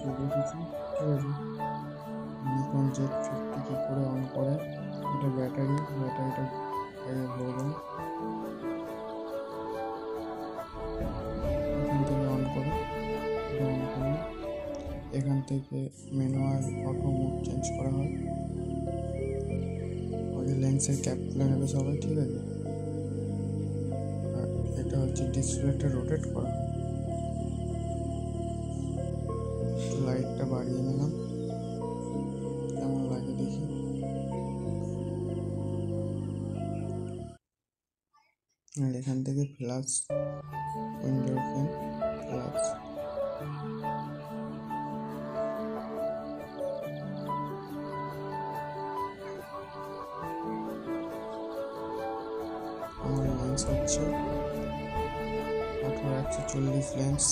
দেখিয়ে রেখেছি, ঠিক আছে। নিকন Z50 কি করে অন করে, এটা ব্যাটারিটা আগে ভরবেন, এখান থেকে অন করে এটা অন করুন। এখান থেকে ম্যানুয়াল অটো মোড চেঞ্জ করা হয়, আগে লেন্সের ক্যাপ খুলে নেবে সবাই, ঠিক আছে। আর এটা হচ্ছে ডিসপ্লেটা রোটেট করা হয়। লাইটটা বাড়িয়ে নিলাম, কেমন লাগে দেখি। আর এখান থেকে ফ্ল্যাশ, উইন্ডোর ফ্যান, ফ্ল্যাশ, আমার লেন্স হচ্ছে 18-140 লেন্স।